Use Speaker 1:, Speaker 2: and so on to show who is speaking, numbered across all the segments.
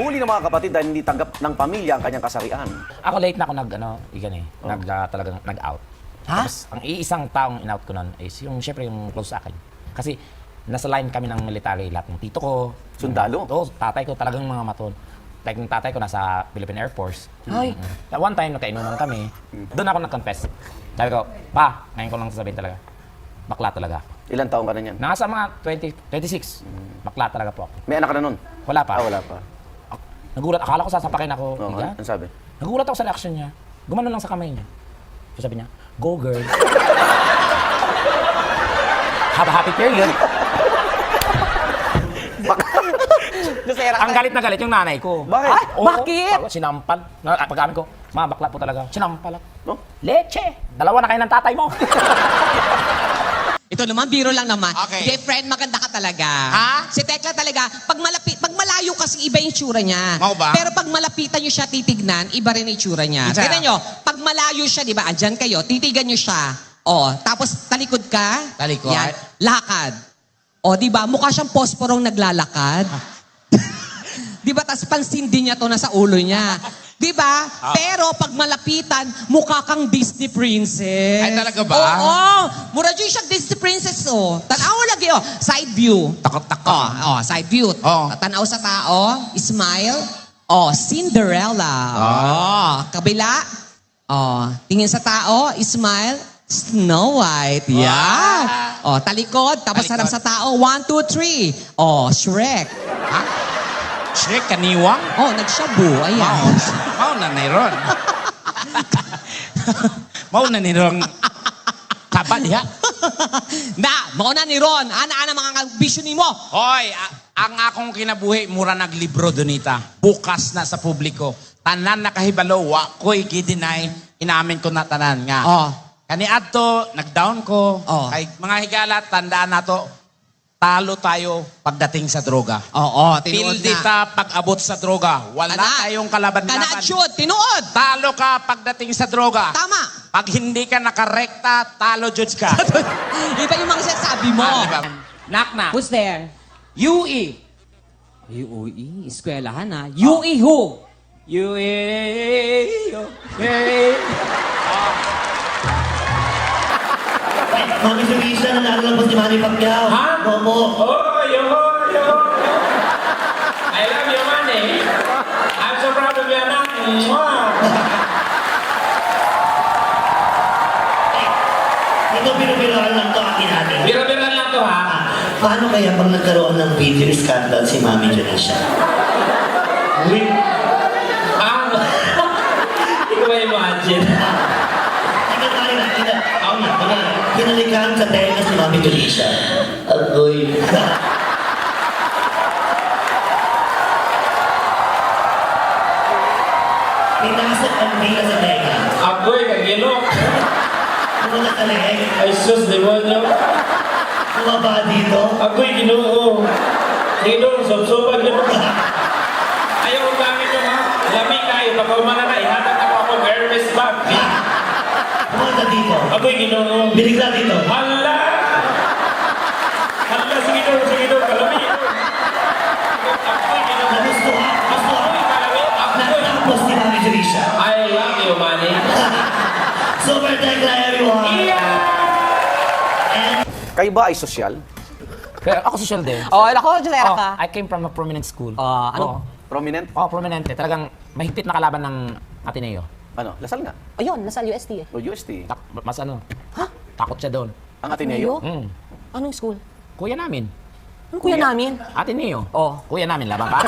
Speaker 1: Nabuli ng mga kapatid dahil hindi tanggap ng pamilya ang kanyang kasarian.
Speaker 2: Ako late na ako talagang nag-out.
Speaker 3: Ha?
Speaker 2: Tapos, ang iisang taong in-out ko nun is yung, syempre, yung close sa akin. Kasi, nasa line kami ng military, lahat ng tito ko.
Speaker 1: Sundalo?
Speaker 2: Oo, tatay ko talagang mga maton. Like, yung tatay ko nasa Philippine Air Force.
Speaker 3: Ay.
Speaker 2: One time, nagkainuman kami. Doon ako nag-confess. Sabi ko, pa, ngayon ko lang sasabihin talaga. Bakla talaga ako.
Speaker 1: Ilan taong ka na niyan?
Speaker 2: Nasa mga 26. Bakla talaga po ako.
Speaker 1: May anak ka na nun?
Speaker 2: Wala pa.
Speaker 1: Wala pa.
Speaker 2: Nagulat, akala ko sasapakin ako.
Speaker 1: Oo,
Speaker 2: Higa.
Speaker 1: ano sabi?
Speaker 2: Nagulat ako sa reaction niya. Gumano lang sa kamay niya. So sabi niya, go girl. Have a happy period. Ang galit na galit yung nanay ko.
Speaker 1: Bakit?
Speaker 3: Ay, bakit?
Speaker 2: Sinampal. Pag-amin ko, ma, bakla po talaga. Sinampal ako.
Speaker 1: No?
Speaker 2: Leche! Dalawa na kayo ng tatay mo.
Speaker 3: Ito naman, biro lang naman.
Speaker 4: Okay.
Speaker 3: Gay friend, maganda ka talaga.
Speaker 4: Ha?
Speaker 3: Si Tekla talaga, pag malayo kasi iba yung tsura niya.
Speaker 4: Mau ba?
Speaker 3: Pero pag malapitan nyo siya titignan, iba rin yung tsura niya.
Speaker 4: Isa.
Speaker 3: Tignan nyo, pag malayo siya, di ba, andyan kayo, titigan nyo siya. O, tapos talikod ka.
Speaker 4: Talikod.
Speaker 3: Yan, lakad. O, di ba, mukha siyang posporong naglalakad. Di ba, tas pansin din niya to nasa ulo niya. Di ba? Pero pag malapitan, mukha kang Disney princess.
Speaker 4: Ay, talaga ba?
Speaker 3: Oo. Mura dyan siya Disney princess, oh. Tanaw lagi, oh. Side view.
Speaker 4: Takot-takot.
Speaker 3: Side view.
Speaker 4: Oh.
Speaker 3: Tanaw sa tao. Smile. Oh, Cinderella. Oh. Kabila. Oh. Tingin sa tao. Smile. Snow White. Yeah. Oh, talikod. Tapos
Speaker 4: Talikod.
Speaker 3: harap sa tao. 1, 2, 3. Oh, Shrek.
Speaker 4: Ha? Shrek, kaniwang?
Speaker 3: Oh, nagshabu. Ayan.
Speaker 4: Mau na niron. Mau na niron. Tapa diha.
Speaker 3: Na, mauna ni Ron. Ana-ana mga bisyo ni mo.
Speaker 4: Hoy, ang akong kinabuhi, mura naglibro donita. Bukas na sa publiko. Tanan na kahibalo, wa ko'y gidinay. Inamin ko na tanan nga.
Speaker 3: Oh.
Speaker 4: Kani adto, nag-down ko.
Speaker 3: Oh.
Speaker 4: Kay mga higala, tandaan na to, talo tayo pagdating sa droga.
Speaker 3: Oo, tinuod
Speaker 4: Pildi
Speaker 3: na.
Speaker 4: ta pag-abot sa droga. Wala tayong kalaban-laban.
Speaker 3: Kanatsyon, tinuod.
Speaker 4: Talo ka pagdating sa droga.
Speaker 3: Tama.
Speaker 4: Pag hindi ka nakarekta, talo judge ka.
Speaker 3: Iba yung mga sinasabi mo.
Speaker 4: Diba? Knock-knock.
Speaker 3: Who's there?
Speaker 4: UE.
Speaker 3: UE, eskwelahan ha. UE who?
Speaker 4: UE.
Speaker 5: Mami Teresa, nanalo lang po si Manny Pacquiao.
Speaker 4: Ha?
Speaker 5: Momo.
Speaker 6: Oh, yo, yo. I love you, money. I'm so proud of you, anak. Mwah.
Speaker 5: Ito binubiroan lang to akin natin.
Speaker 6: Biro-biroan lang to, ha?
Speaker 5: Paano kaya pag nagkaroon ng video scandal si Mami Teresa?
Speaker 6: Uy. Ah. Hindi ko ma-imagine.
Speaker 5: Kinalikan sa tenga si Mami Teresa. Agoy. Pinasok ang pila sa tenga.
Speaker 6: Agoy, kagilok.
Speaker 5: Pumunta sa leeg.
Speaker 6: Ay, sus, demonyo.
Speaker 5: Bumaba dito.
Speaker 6: Agoy, ginoo. Ginoo, sub-subag na ba? Ayaw ko gamit yung, ha? Lami kayo, baka umanana, ihatag ako akong Hermes bag.
Speaker 5: Pumunta dito.
Speaker 6: Agoy, ginoo.
Speaker 5: Binigla dito.
Speaker 6: Hala! Hala, sige doon, kalami. Agoy, ginoo.
Speaker 5: Gusto ka? Gusto ka?
Speaker 6: Agoy, kalami. Agoy.
Speaker 5: Natapos si Mami Teresa.
Speaker 6: I love you, money.
Speaker 5: Super Tekla, everyone.
Speaker 1: Kayo ba ay sosyal?
Speaker 2: Pero ako social din.
Speaker 3: Oh, ako, Josera ka.
Speaker 2: I came from a prominent school.
Speaker 3: Ano?
Speaker 1: Prominent?
Speaker 2: Prominente. Talagang mahigpit na kalaban ng Ateneo.
Speaker 1: Ano? Lasal nga.
Speaker 7: Ayun, nasa UST eh.
Speaker 1: O UST.
Speaker 2: Mas ano,
Speaker 7: Ha?
Speaker 2: takot siya doon.
Speaker 1: Ang Ateneo.
Speaker 2: Mm.
Speaker 7: Anong school?
Speaker 2: Kuya namin.
Speaker 7: Anong kuya namin?
Speaker 2: Ateneo.
Speaker 7: Oh.
Speaker 2: Kuya namin, laban pa.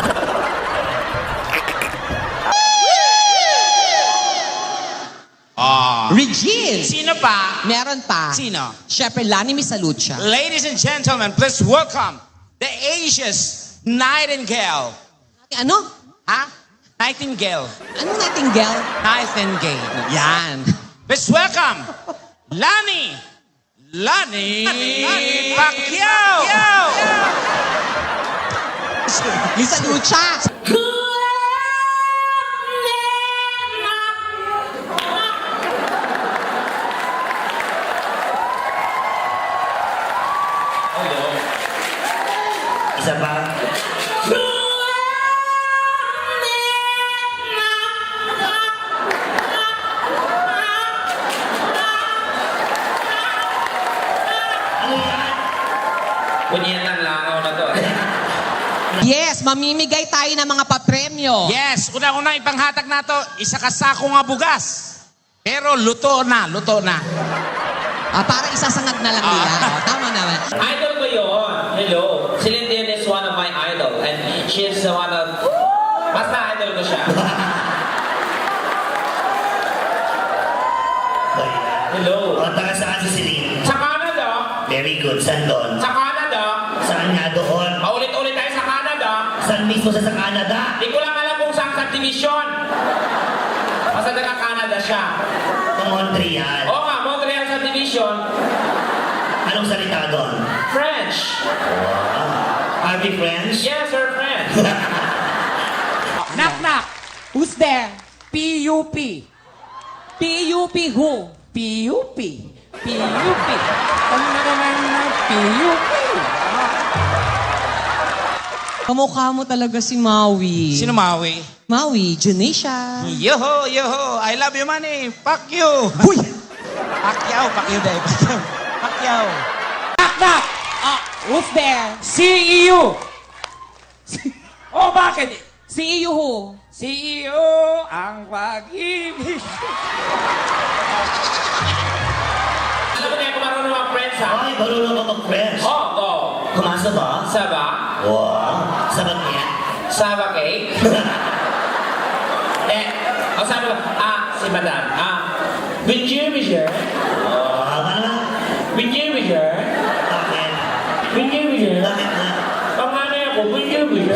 Speaker 3: Regine.
Speaker 4: Sino pa?
Speaker 3: Meron pa.
Speaker 4: Sino?
Speaker 3: Siyempre, Lani Misalucha.
Speaker 4: Ladies and gentlemen, please welcome the Asia's Nightingale.
Speaker 3: Ano?
Speaker 4: Ha? Nightingale.
Speaker 3: Anong Nightingale?
Speaker 4: Nightingale.
Speaker 3: Yan.
Speaker 4: Let's welcome Lani Pacquiao.
Speaker 3: Misalucha.
Speaker 5: Isa pa.
Speaker 3: mamimigay tayo ng mga papremyo.
Speaker 4: Yes, unang-unang ipanghatag na to, isa ka sako nga bugas. Pero luto na, luto na.
Speaker 3: Para isasangag na lang nila. Tama naman.
Speaker 6: Idol ko yun. Hello. Celine Dion is one of my idol. And she's one of... Basta idol ko siya. Hello.
Speaker 5: O, taga saan si Celine?
Speaker 6: Sa Canada.
Speaker 5: Very good. Saan doon?
Speaker 6: Sa Canada.
Speaker 5: Saan nga doon?
Speaker 6: Paulit-ulit tayo sa Canada.
Speaker 5: Saan mismo sa Canada?
Speaker 6: Di ko lang alam kung saan sa division. Basta taga Canada siya.
Speaker 5: Sa Montreal.
Speaker 6: Oo nga, Montreal sa division.
Speaker 5: Anong salita doon?
Speaker 6: French.
Speaker 5: Are we friends?
Speaker 6: Yes, sir, French.
Speaker 3: Knock, knock. Who's there? P-U-P. P-U-P who? P-U-P. P-U-P. P-U-P. Kamukha mo talaga si Maui.
Speaker 4: Sino Maui?
Speaker 3: Maui, Janisha.
Speaker 4: Yoho, yoho, I love you money. Fuck you.
Speaker 3: Huy!
Speaker 4: Pacquiao, Pacquiao day. Pacquiao.
Speaker 3: Knock, knock. Who's there?
Speaker 6: CEO. Oh, bakit?
Speaker 3: CEO who?
Speaker 6: CEO ang pag-ibig. Alam mo na kung marunong mga friends, ha?
Speaker 5: Ay, marunong ka mag-friends.
Speaker 6: Oh, go.
Speaker 5: Kumasa ba?
Speaker 6: Saba.
Speaker 5: Wow. Sabat niya.
Speaker 6: Saba cake. Sabi ko, si Madam. Bonjour, monsieur.
Speaker 5: Ano na?
Speaker 6: Bonjour, monsieur.
Speaker 5: Bakit?
Speaker 6: Bonjour, monsieur.
Speaker 5: Bakit na?
Speaker 6: Panganay ako, bonjour, monsieur.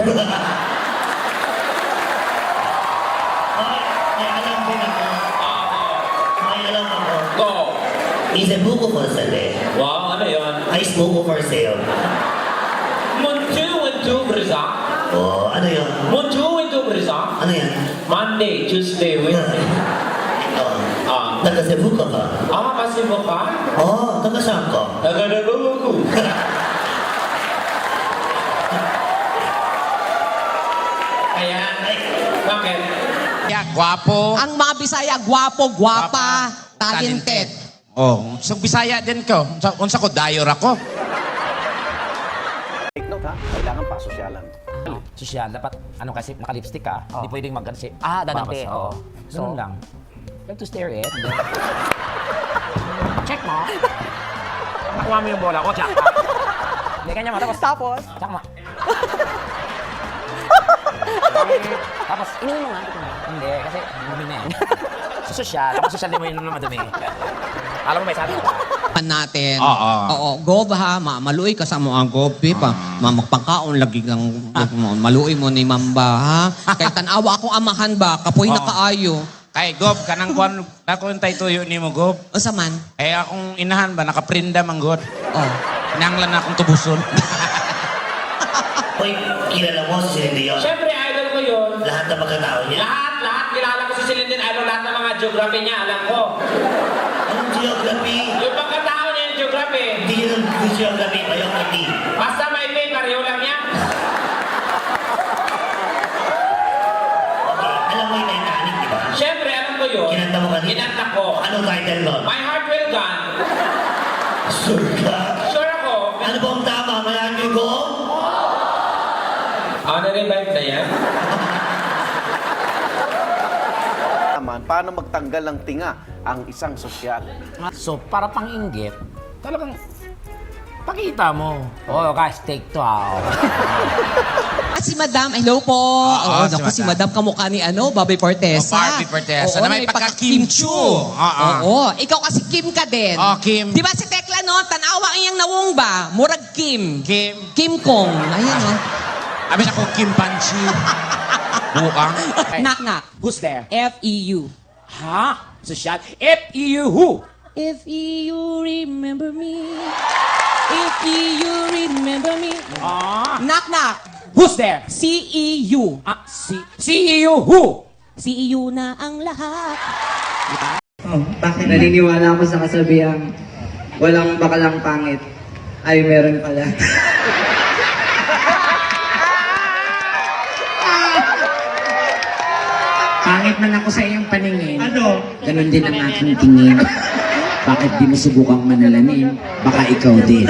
Speaker 5: May alam din ako. May alam ako.
Speaker 6: Go.
Speaker 5: Is a buko for sale.
Speaker 6: Wow, ano yun?
Speaker 5: Ay, smoke for sale.
Speaker 6: Muntu Brisa.
Speaker 5: Oh, ano yun?
Speaker 6: Muntu Brisa.
Speaker 5: Ano yan?
Speaker 6: Monday, Tuesday, Wednesday.
Speaker 5: Oh, taga Cebu ka ba?
Speaker 6: Kasi mo ka?
Speaker 5: Oh, taga saan ka?
Speaker 6: Naganabawa ko. Kaya, bakit?
Speaker 4: Yeah, guwapo.
Speaker 3: Ang mga Bisaya, gwapo, gwapa, talented.
Speaker 4: Oh, sa Bisaya din ko. Unsa ko, dayor ako.
Speaker 1: Take note ha, kailangan pa, sosyalan.
Speaker 2: Social, dapat, ano kasi, naka-lipstick ka. Hindi pwedeng mag-gansi.
Speaker 7: dadante, oo.
Speaker 2: Ganun lang. You have to stare it. Check mo. Nakuha mo yung bola ko, check. Hindi, kanya mo.
Speaker 7: Tapos,
Speaker 2: Check mo. Tapos,
Speaker 7: inumin mo nga. ito nga.
Speaker 2: hindi, kasi dumi na eh. Sa social, kapag social din mo yun naman madumi. Alam mo ba, sabi ko ba?
Speaker 3: Natin.
Speaker 4: Oo.
Speaker 3: Oo, gob ha, maluoy ka sa mga gob, pa. Magpangkaon lagi lang maluoy mo ni Mamba ha. Kay tanawa akong amahan ba, kapoy na kaayo.
Speaker 4: Kay Gob, kanang kuan, nakuntay tuyo ni mo, Gob.
Speaker 3: Unsa man?
Speaker 4: Kay akong inahan ba, nakaprinda man, God.
Speaker 3: Oh.
Speaker 4: Inanglan na akong tubuson.
Speaker 5: Uy, kilala mo si Celine Dion?
Speaker 6: Siyempre, idol ko yun.
Speaker 5: Lahat ng pagkatao niya?
Speaker 6: Lahat, kilala ko si Celine Dion. Idol, lahat ng mga geography niya, alam ko.
Speaker 5: Anong geography?
Speaker 6: Yung pagkatao niya yung geography.
Speaker 5: Hindi yun ang geography, ayok hindi.
Speaker 6: Basta may pay, pareho lang yan.
Speaker 5: Okay, alam mo yung Titanic, di ba?
Speaker 6: Siyempre, alam ko yun.
Speaker 5: Kinanta mo kanina?
Speaker 6: Kinanta ko.
Speaker 5: Anong title nun?
Speaker 6: My heart will gone.
Speaker 5: Sure ka?
Speaker 6: Sure ako.
Speaker 5: Ano ba ang tama? Mayan yung go?
Speaker 6: Na-revive na yan.
Speaker 1: Naman, paano magtanggal ng tinga ang isang sosyal?
Speaker 2: So, para pang-inggit, talagang pakita mo. Oh, guys, take 2.
Speaker 3: At si Madam, hello po. Oo,
Speaker 4: si
Speaker 3: naku, si
Speaker 4: Madam.
Speaker 3: Madam kamukha ni Bobby Fortesa.
Speaker 4: Oh, Barbie Fortesa,
Speaker 3: Oo,
Speaker 4: na may pagka-Kim Chu.
Speaker 3: Oo, ikaw kasi Kim ka din.
Speaker 4: Oh, Kim.
Speaker 3: Di ba si Tekla no, tanawa iyang nawong ba? Murag Kim.
Speaker 4: Kim.
Speaker 3: Kim Kong. Ayan no.
Speaker 4: Abi na ko Kim Panchi. Buang.
Speaker 3: Knock knock.
Speaker 6: Who's there?
Speaker 3: F-E-U.
Speaker 6: Ha? Social? F-E-U who?
Speaker 3: If you remember me. If you remember me. Knock knock.
Speaker 6: Who's there?
Speaker 3: C-E-U.
Speaker 6: CEO who?
Speaker 3: C-E-U na ang lahat.
Speaker 8: Oh, bakit naniniwala ako sa kasabihang walang bakalang pangit? Ay, meron pala. Pangit man ako sa iyong paningin. Ano? Ganon din ang aking tingin. Bakit di mo subukang manalamin? Baka ikaw din.